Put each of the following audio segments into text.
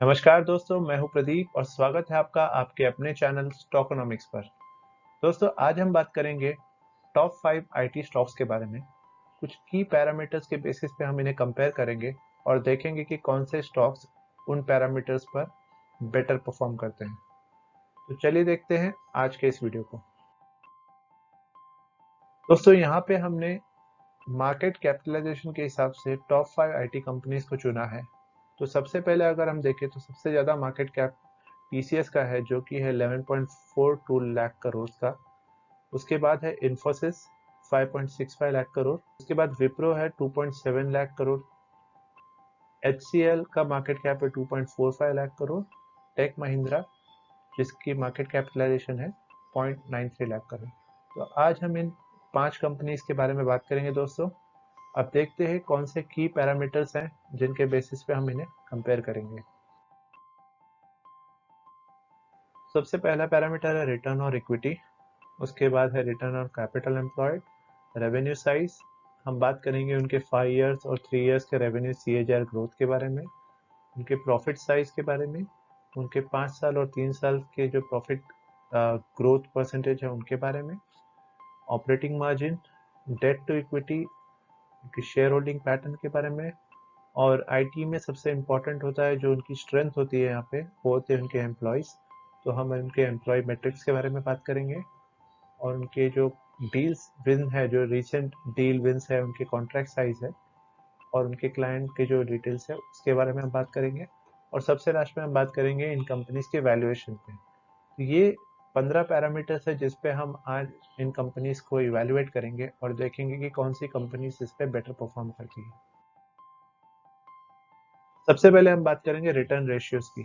नमस्कार दोस्तों, मैं हूं प्रदीप और स्वागत है आपका आपके अपने चैनल स्टॉकोनॉमिक्स पर। दोस्तों, आज हम बात करेंगे टॉप 5 आईटी स्टॉक्स के बारे में। कुछ की पैरामीटर्स के बेसिस पे हम इन्हें कंपेयर करेंगे और देखेंगे कि कौन से स्टॉक्स उन पैरामीटर्स पर बेटर परफॉर्म करते हैं। तो चलिए देखते हैं आज के इस वीडियो को। दोस्तों, यहाँ पे हमने मार्केट कैपिटलाइजेशन के हिसाब से टॉप 5 आईटी कंपनीज को चुना है। तो सबसे पहले अगर हम देखें तो सबसे ज़्यादा मार्केट कैप टीसीएस का है, जो कि है 11.42 लाख करोड़ का। उसके बाद है इन्फोसिस 5.65 लाख करोड़। उसके बाद विप्रो है 2.7 लाख करोड़। एचसीएल का मार्केट कैप है 2.45 लाख करोड़। टेक महिंद्रा, जिसकी मार्केट कैपिटलाइजेशन है 0.93 लाख करोड़। तो आज हम इन 5 कंपनीज के बारे में बात करेंगे दोस्तों। अब देखते हैं कौन से की पैरामीटर्स हैं जिनके बेसिस पे हम इन्हें कंपेयर करेंगे। सबसे पहला पैरामीटर है रिटर्न और इक्विटी। उसके बाद है return on capital employed, revenue size. हम बात करेंगे उनके 5 इयर्स और 3 इयर्स के रेवेन्यू सीएजीआर ग्रोथ के बारे में, उनके प्रॉफिट साइज के बारे में, उनके 5 साल और 3 साल के जो प्रॉफिट ग्रोथ परसेंटेज है उनके बारे में, operating margin, debt to equity, उनकी शेयर होल्डिंग पैटर्न के बारे में। और आईटी में सबसे इम्पोर्टेंट होता है, जो उनकी स्ट्रेंथ होती है यहाँ पे, वो होते हैं उनके एम्प्लॉयज़। तो हम उनके एम्प्लॉय मैट्रिक्स के बारे में बात करेंगे और उनके जो डील्स विन है, जो रिसेंट डील विंस है, उनके कॉन्ट्रैक्ट साइज है और उनके क्लाइंट के जो डिटेल्स है उसके बारे में हम बात करेंगे। और सबसे लास्ट में हम बात करेंगे इन कंपनीज के वैल्यूएशन पे। तो ये 15 पैरामीटर्स है जिस पे हम आज इन कंपनीज को इवेल्युएट करेंगे और देखेंगे कि कौन सी कंपनीज इस पे बेटर परफॉर्म करती है। सबसे पहले हम बात करेंगे रिटर्न रेशियोज की।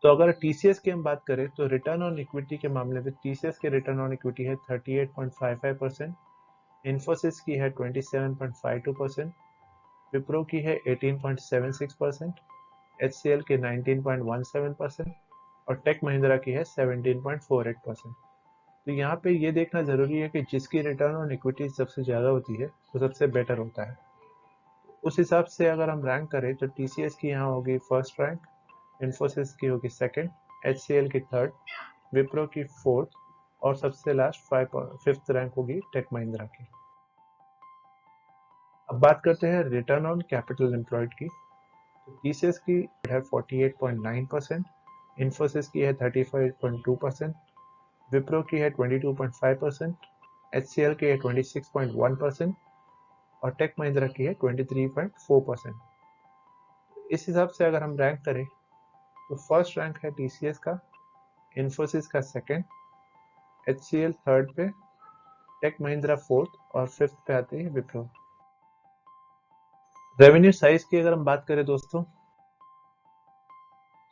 तो अगर टीसीएस की हम बात करें तो रिटर्न ऑन इक्विटी के मामले में टीसीएस के रिटर्न ऑन इक्विटी है 38.55%, इन्फोसिस की है 27.52%, विप्रो की है 18.76%, एचसीएल की 19.17% और टेक महिंद्रा की है 17.48%। तो यहाँ पे ये देखना जरूरी है कि जिसकी रिटर्न ऑन इक्विटी सबसे ज्यादा होती है वो सबसे बेटर होता है। उस हिसाब से अगर हम रैंक करें तो टीसीएस की यहाँ होगी फर्स्ट रैंक, इन्फोसिस की होगी सेकंड, एचसीएल की थर्ड, विप्रो की फोर्थ और सबसे लास्ट फिफ्थ रैंक होगी टेक महिंद्रा की। अब बात करते हैं रिटर्न ऑन कैपिटल एम्प्लॉयड की। तो टीसीएस की है 48.9%, इन्फोसिस की है 35.2%, विप्रो की है 22.5%, एचसीएल की है 26.1% और टेक महिंद्रा की है 23.4%। इस हिसाब से अगर हम रैंक करें तो फर्स्ट रैंक है टीसीएस का, इन्फोसिस का सेकंड, एचसीएल थर्ड पे, टेक महिंद्रा फोर्थ और फिफ्थ पे आते हैं विप्रो। रेवेन्यू साइज की अगर हम बात करें दोस्तों,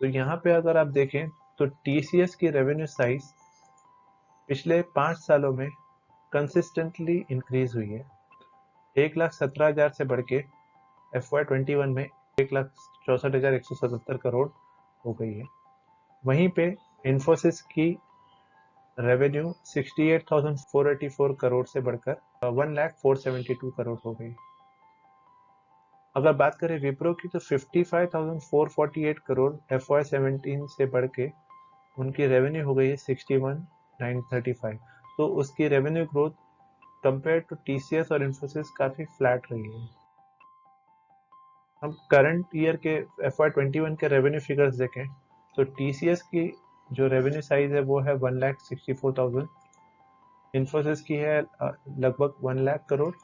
तो यहाँ पे अगर आप देखें तो टीसीएस की रेवेन्यू साइज पिछले 5 सालों में कंसिस्टेंटली इंक्रीज हुई है। 1,17,000 से बढ़ के FY21 में 1,64,177 करोड़ हो गई है। वहीं पे इन्फोसिस की रेवेन्यू 68,484 करोड़ से बढ़कर 1,04,72 करोड़ हो गई। अगर बात करें विप्रो की तो 55,448 करोड़ FY17 से बढ़ के उनकी रेवेन्यू हो गई है 61,935। तो उसकी revenue growth compare to TCS और इन्फोसिस काफी फ्लैट रही है। हम करंट ईयर के FY21 के रेवेन्यू फिगर्स देखें तो टीसीएस की जो रेवेन्यू साइज है वो है 1,64,000, इन्फोसिस की है लगभग 1 लाख करोड़,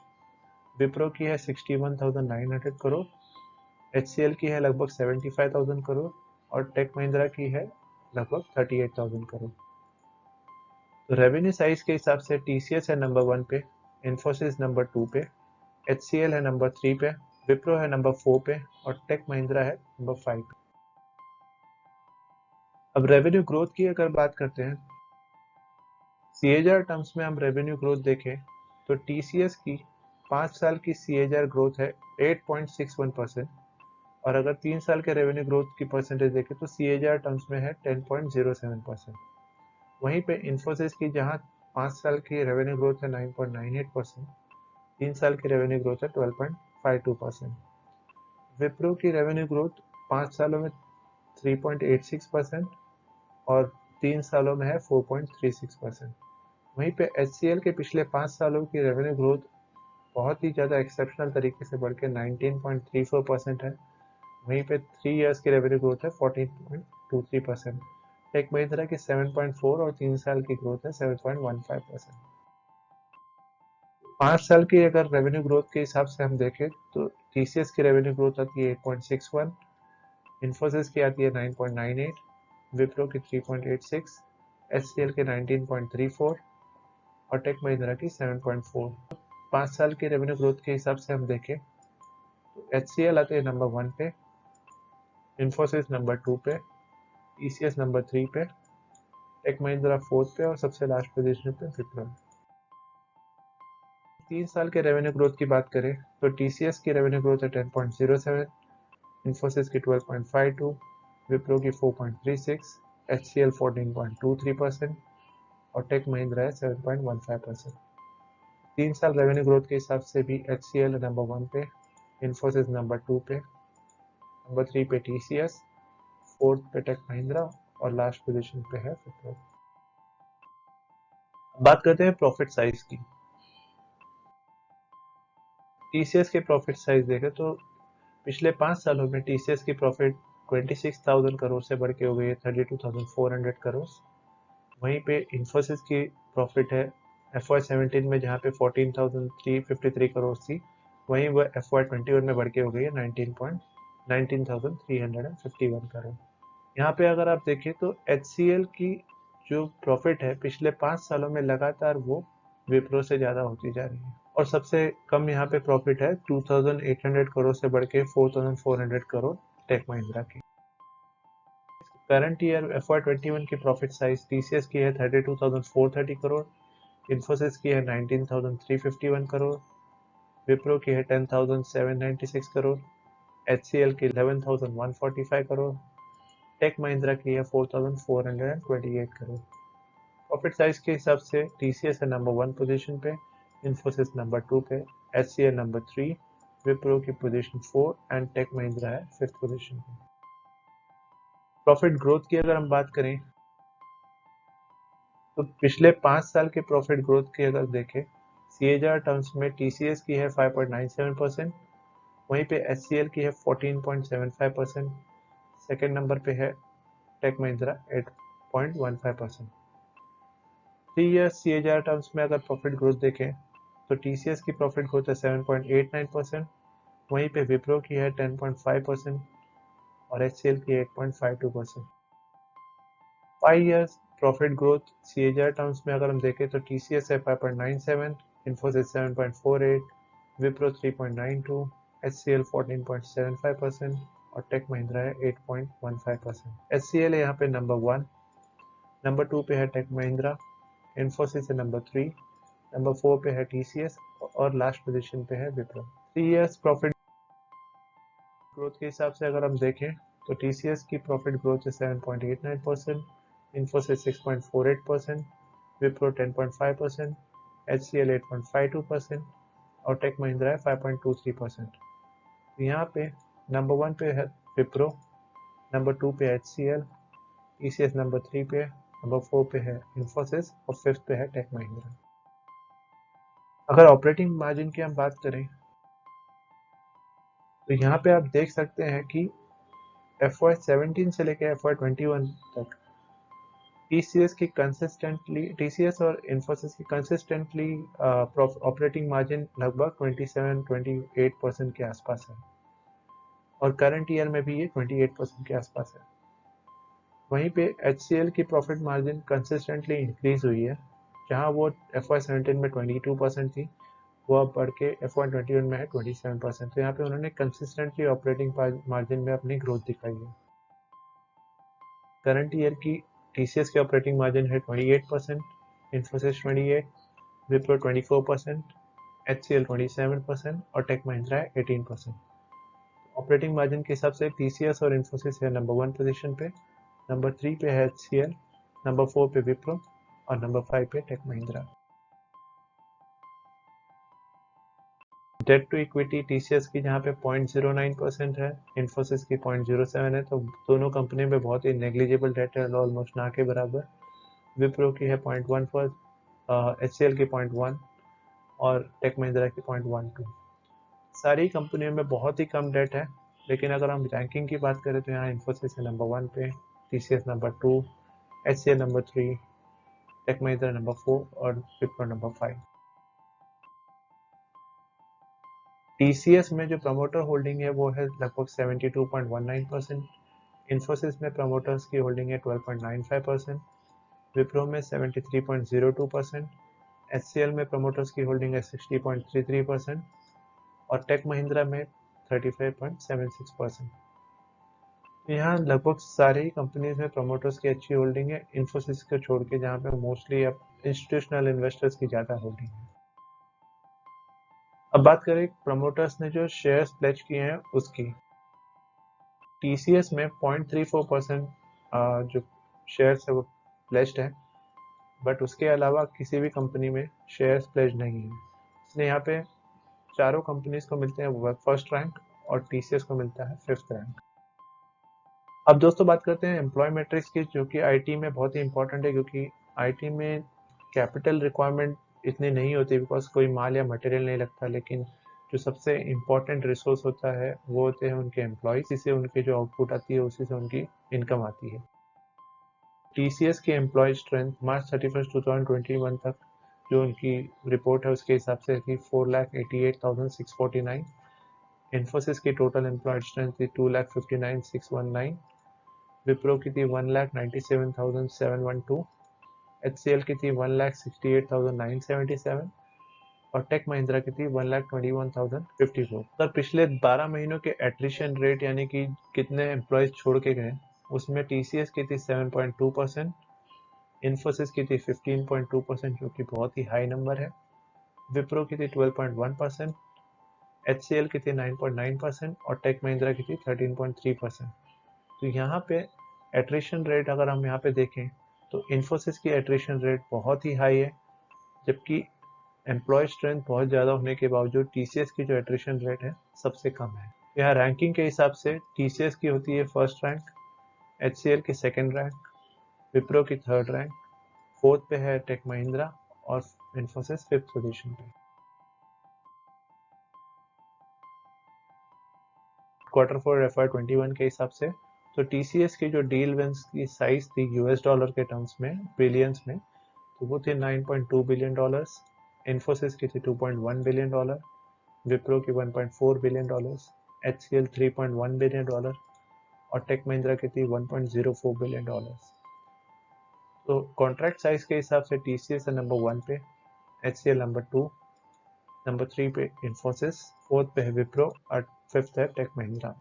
विप्रो की है 61,900 करोड़, एचसीएल की है लगभग 75,000 करोड़ और टेक महिंद्रा की है लगभग 38,000 करोड़। तो रेवेन्यू साइज के हिसाब से टीसीएस है नंबर 1 पे, इन्फोसिस नंबर 2 पे, एचसीएल है नंबर 3 पे, विप्रो है नंबर 4 पे और टेक महिंद्रा है नंबर 5 पे। अब रेवेन्यू ग्रोथ की अगर बात करते हैं, सीएजीआर टर्म्स में हम रेवेन्यू ग्रोथ देखें तो टीसीएस की 5 साल की सीएजीआर ग्रोथ है 8.61% और अगर 3 साल के रेवेन्यू ग्रोथ की परसेंटेज देखें तो सीएजीआर टर्म्स में है 10.07%। वहीं पे इन्फोसिस की जहां 5 साल की रेवेन्यू ग्रोथ है 9.98%, 3 साल की रेवेन्यू ग्रोथ है 12.52%। विप्रो की रेवेन्यू ग्रोथ 5 सालों में 3.86% और 3 सालों में है 4.36%। वहीं पे HCL के पिछले 5 सालों की रेवेन्यू ग्रोथ बहुत ही ज़्यादा एक्सेप्शनल तरीके से बढ़ के 19.34% है। वहीं पे 3 इयर्स की रेवेन्यू ग्रोथ है 14.23%। टेक महिंद्रा की 7.4 और 3 साल की ग्रोथ है 7.15%। 5 साल की अगर रेवेन्यू ग्रोथ के हिसाब से हम देखें तो TCS की रेवेन्यू ग्रोथ आती है 8.61, इन्फोसिस की आती है 9.98, विप्रो की 3.86, HCL के 19.34 और टेक महिंद्रा की 7.4। 5 साल की रेवेन्यू ग्रोथ के हिसाब से हम देखें तो HCL आते हैं नंबर 1 पे, इन्फोसिस नंबर 2 पे, TCS नंबर 3 पे, टेक महिंद्रा 4th पे और सबसे लास्ट पोजीशन पे विप्रो। 3 साल के रेवेन्यू ग्रोथ की बात करें तो TCS की रेवेन्यू ग्रोथ है 10.07, इन्फोसिस की 12.52, विप्रो की 4.36, HCL 14.23% और टेक महिंद्रा है 7.15%। 3 साल रेवेन्यू ग्रोथ के हिसाब से भी HCL नंबर 1 पे, इन्फोसिस नंबर 2 पे, नंबर 3 पे TCS, 4th पे टेक महिंद्रा और लास्ट पोजीशन पे है विप्रो। बात करते हैं प्रॉफिट साइज की। TCS के प्रॉफिट साइज देखें तो पिछले 5 सालों में TCS की प्रॉफिट 26,000 करोड़ से बढ़ के हो गई है 32,400 करोड़। वहीं पे इन्फोसिस की प्रॉफिट है FY17 में जहाँ पे 14,353 करोड़ थी, वहीं वह FY21 में बढ़ के हो गई है 19,351 करोड़। यहाँ पे अगर आप देखें तो HCL की जो प्रॉफिट है पिछले 5 सालों में लगातार वो विप्रो से ज़्यादा होती जा रही है और सबसे कम यहाँ पे प्रॉफिट है 2,800 करोड़ से बढ़ के 4,400 करोड़ टेक महिंद्रा की। करंट ईयर FY21 की प्रॉफिट साइज TCS की है 32,430 करोड़, इन्फोसिस की है 19,351 करोड़, विप्रो की है 10,796 करोड़, HCL की 11,145 करोड़, टेक महिंद्रा की है 4,428 करोड़। प्रॉफिट साइज के हिसाब से TCS है नंबर 1 पोजीशन पे, इन्फोसिस नंबर 2 पे, HCL नंबर 3, विप्रो की पोजीशन 4 एंड टेक महिंद्रा है 5th पोजीशन पे। प्रॉफिट ग्रोथ की अगर हम बात करें तो पिछले 5 साल के प्रॉफिट ग्रोथ की अगर देखें CAGR टर्म्स में TCS की है 5.97%, वहीं पे HCL की है 14.75%, सेकेंड नंबर पे है टेक महिंद्रा 8.15%। 3 ईयर्स CAGR टर्म्स में अगर प्रॉफिट ग्रोथ देखें तो TCS की प्रॉफिट ग्रोथ है 7.89%, वहीं पे विप्रो की है 10.5% और HCL की 8.52%। 5 years प्रॉफिट ग्रोथ CAGR टर्म्स में अगर हम देखें तो TCS है 5.97, इन्फोसिस 7.48, विप्रो 3.92, HCL 14.75% और टेक महिंद्रा है 8.15%। HCL है यहाँ पे नंबर 1, नंबर 2 पे है टेक महिंद्रा, इन्फोसिस है नंबर 3, नंबर 4 पे है TCS और लास्ट पोजीशन पे है विप्रो। 3 years प्रॉफिट ग्रोथ के हिसाब से अगर हम देखें तो TCS की प्रॉफिट ग्रोथ है 7.89%, इन्फोसिस 6.48%, विप्रो 10.5%, HCL 8.52% और टेक महिंद्रा है 5.23%। तो यहाँ पे नंबर 1 पे है विप्रो, नंबर 2 पे HCL, TCS नंबर 3 पे, नंबर 4 पे है इन्फोसिस और 5th पे है टेक महिंद्रा। अगर ऑपरेटिंग मार्जिन की हम बात करें तो यहाँ पे आप देख सकते हैं कि FY17 से लेकर FY21 तक TCS और इन्फोसिस की कंसिस्टेंटली ऑपरेटिंग मार्जिन लगभग 27-28% के आसपास है और करंट ईयर में भी ये 28% के आसपास है। वहीं पे HCL की प्रॉफिट मार्जिन कंसिस्टेंटली इंक्रीज हुई है, जहां वो FY17 में 22% थी, वो अब बढ़ के FY21 में है 27%। तो यहाँ पे उन्होंने कंसिस्टेंटली ऑपरेटिंग मार्जिन में अपनी ग्रोथ दिखाई है। करंट ईयर की TCS की ऑपरेटिंग मार्जिन है 28%, इन्फोसिस 28%, विप्रो 24%, HCL 27% और टेक महिंद्रा है 18%। ऑपरेटिंग मार्जिन के हिसाब से TCS और इन्फोसिस है नंबर 1 पोजीशन पे, नंबर 3 पे है HCL, नंबर 4 पे विप्रो और नंबर 5 पे Tech Mahindra. Debt to equity TCS की जहाँ पे 0.09% है, इन्फोसिस की 0.07 है, तो दोनों कंपनी में बहुत ही नेग्लिजिबल डेट है, ऑलमोस्ट ना के बराबर। विप्रो की है 0.14, HCL की 0.1 और टेक महिंद्रा की 0.12। सारी कंपनियों में बहुत ही कम डेट है, लेकिन अगर हम रैंकिंग की बात करें तो यहाँ इन्फोसिस है नंबर 1 पे, TCS number 2, HCL number 3, Tech Mahindra number 4 और विप्रो नंबर 5। टीसीएस में जो प्रमोटर होल्डिंग है वो है लगभग 72.19%, इन्फोसिस में प्रमोटर्स की होल्डिंग है 12.95%, विप्रो में 73.02%, HCL में प्रमोटर्स की होल्डिंग है 60.33% और टेक महिंद्रा में 35.76%। यहाँ लगभग सारी कंपनीज में प्रमोटर्स की अच्छी होल्डिंग है, इन्फोसिस को छोड़ के, जहाँ पे मोस्टली अब इंस्टीट्यूशनल इन्वेस्टर्स की ज़्यादा होल्डिंग है। अब बात करें प्रमोटर्स ने जो शेयर्स प्लेज किए हैं उसकी। टीसीएस में 0.34% जो शेयर्स है वो प्लेज्ड है, बट उसके अलावा किसी भी कंपनी में शेयर्स प्लेज नहीं है, इसलिए यहाँ पे चारों कंपनीज को मिलते हैं फर्स्ट रैंक और टीसीएस को मिलता है 5th रैंक। अब दोस्तों बात करते हैं एम्प्लॉय मैट्रिक्स की, जो कि आईटी में बहुत ही इंपॉर्टेंट है, क्योंकि आईटी में कैपिटल रिक्वायरमेंट इतनी नहीं होती, बिकॉज कोई माल या मटेरियल नहीं लगता, लेकिन जो सबसे इम्पोर्टेंट रिसोर्स होता है वो होते हैं उनके एम्प्लॉयज, जिससे उनकी जो आउटपुट आती है उसी से उनकी इनकम आती है। टीसीएस की एम्प्लॉय स्ट्रेंथ मार्च 31 2021 तक जो उनकी रिपोर्ट है उसके हिसाब से थी 4,88,649। इन्फोसिस की टोटल एम्प्लॉयड स्ट्रेंथ थी 2,59,619। विप्रो की थी 1,97,712, HCL की थी 1,68,977 और टेक महिंद्रा की थी 1,21,054। सर पिछले 12 महीनों के एट्रिशन रेट यानी कि कितने एम्प्लॉयज छोड़ के गए, उसमें टीसीएस की थी 7.2%, इन्फोसिस की थी 15.2%, जो कि बहुत ही हाई नंबर है, विप्रो की थी 12.1%, HCL की थी 9.9% और टेक महिंद्रा की थी 13.3%। तो यहाँ पे एट्रिशन रेट अगर हम यहाँ पे देखें तो इन्फोसिस की एट्रिशन रेट बहुत ही हाई है, जबकि एम्प्लॉय स्ट्रेंथ बहुत ज़्यादा होने के बावजूद टीसीएस की जो एट्रिशन रेट है सबसे कम है। यहाँ रैंकिंग के हिसाब से टीसीएस की होती है फर्स्ट रैंक, HCL की सेकेंड रैंक, विप्रो की थर्ड रैंक, फोर्थ पे है टेक महिंद्रा और इन्फोसिस 5th पोजीशन पे। Q4 FY21 के हिसाब से तो टीसीएस की जो डील विंस की साइज थी यूएस डॉलर के टर्म्स में बिलियंस में, तो वो थे $9.2 बिलियन, इन्फोसिस की थी $2.1 बिलियन, विप्रो की $1.4 बिलियन, HCL $3.1 बिलियन और टेक महिंद्रा की थी $1.04 बिलियन। तो कॉन्ट्रैक्ट साइज के हिसाब से टीसीएस है नंबर 1 पे, HCL नंबर 2, नंबर 3 पे इन्फोसिस, 4th पे है विप्रो और 5th है टेक महिंद्रा।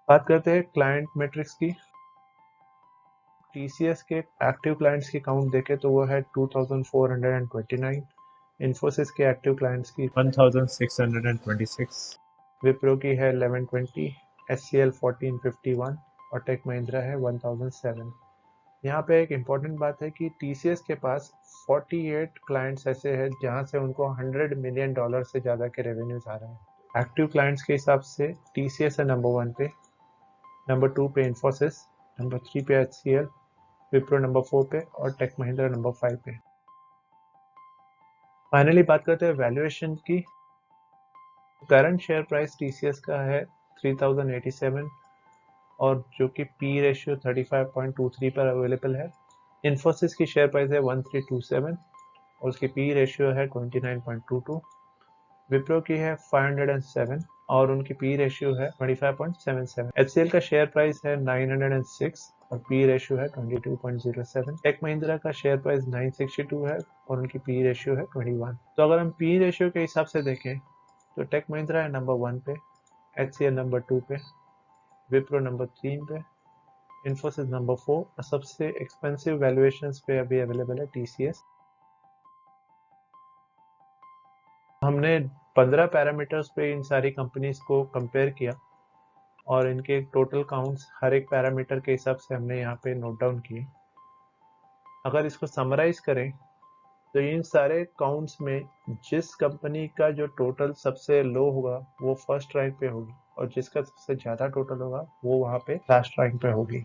बात करते हैं क्लाइंट मैट्रिक्स की। टीसीएस के एक्टिव क्लाइंट्स की काउंट देखें तो वो है 2429, इन्फोसिस के एक्टिव क्लाइंट्स की 1626, विप्रो की है 1120, HCL 1451 और टेक महिंद्रा है 1007। यहाँ पे एक इम्पॉर्टेंट बात है कि टीसीएस के पास 48 क्लाइंट्स ऐसे हैं जहाँ से उनको $100 मिलियन से ज़्यादा के रेवेन्यूज आ रहे हैं। एक्टिव क्लाइंट्स के हिसाब से टीसीएस है नंबर 1 पे, नंबर 2 पे इन्फोसिस, नंबर 3 पे HCL, विप्रो नंबर 4 पे और टेक महिंद्रा नंबर 5 पे। फाइनली बात करते हैं वैल्यूएशन की। करंट शेयर प्राइस टीसीएस का है 3087 और जो कि पी रेशियो 35.23 पर अवेलेबल है। इन्फोसिस की शेयर प्राइस है 1327 और उसकी पी रेशियो है 29.22। विप्रो की है 507 और उनकी पी रेशियो है 25.77। HCL का शेयर प्राइस है 906 और पी रेशियो है 22.07। टेक महिंद्रा का शेयर प्राइस 962 है और उनकी पी रेशियो है 21। तो अगर हम पी रेशियो के हिसाब से देखें तो टेक महिंद्रा है नंबर 1 पे, HCL नंबर 2 पे, विप्रो नंबर 3 पे, इन्फोसिस नंबर 4 और सबसे एक्सपेंसिव वैल्यूएशंस पे अभी अवेलेबल है टीसीएस। हमने 15 पैरामीटर्स पे इन सारी कंपनीज को कंपेयर किया और इनके टोटल काउंट्स हर एक पैरामीटर के हिसाब से हमने यहाँ पे नोट डाउन किए। अगर इसको समराइज करें तो इन सारे काउंट्स में जिस कंपनी का जो टोटल सबसे लो होगा वो फर्स्ट रैंक पे होगी, और जिसका सबसे ज्यादा टोटल होगा वो वहां पे लास्ट रैंक पे होगी।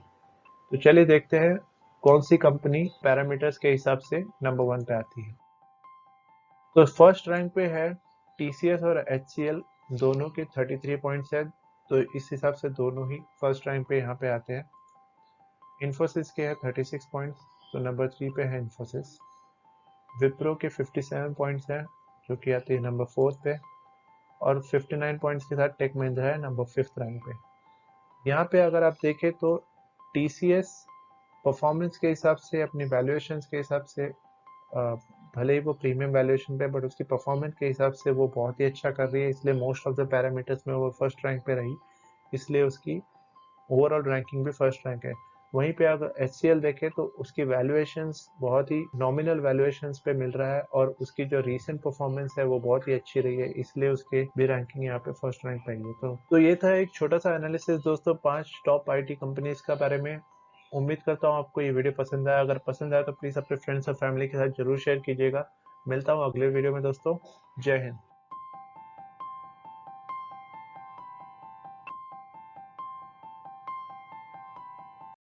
तो चलिए देखते हैं कौन सी कंपनी पैरामीटर्स के हिसाब से नंबर 1 पे आती है। तो फर्स्ट रैंक पे है टीसीएस और एचसीएल, दोनों के 33 पॉइंट्स है, तो इस हिसाब से दोनों ही फर्स्ट रैंक पे यहाँ पे आते हैं। इन्फोसिस के है 36 पॉइंट्स, तो नंबर 3 पे है इन्फोसिस। विप्रो के 57 पॉइंट्स हैं, जो कि आती है नंबर 4 पे, और 59 पॉइंट्स के साथ टेक महिंद्रा है नंबर 5th रैंक पे। यहाँ पे अगर आप देखें तो टीसीएस परफॉर्मेंस के हिसाब से, अपनी वैल्यूएशन के हिसाब से, भले ही वो प्रीमियम वैल्यूएशन पे, बट उसकी परफॉर्मेंस के हिसाब से वो बहुत ही अच्छा कर रही है, इसलिए मोस्ट ऑफ द पैरामीटर्स में वो फर्स्ट रैंक पे रही, इसलिए उसकी ओवरऑल रैंकिंग भी फर्स्ट रैंक है। वहीं पे अगर एचसीएल देखें तो उसकी वैल्यूएशंस बहुत ही नॉमिनल वैल्यूएशंस पे मिल रहा है, और उसकी जो रीसेंट परफॉर्मेंस है वो बहुत ही अच्छी रही है, इसलिए उसके भी रैंकिंग यहाँ पे फर्स्ट रैंक पे है। तो ये था एक छोटा सा एनालिसिस दोस्तों 5 टॉप आईटी कंपनीज का बारे में। उम्मीद करता हूँ आपको ये वीडियो पसंद आया। अगर पसंद आया तो प्लीज अपने फ्रेंड्स और फैमिली के साथ जरूर शेयर कीजिएगा। मिलता हूँ अगले वीडियो में दोस्तों। जय हिंद।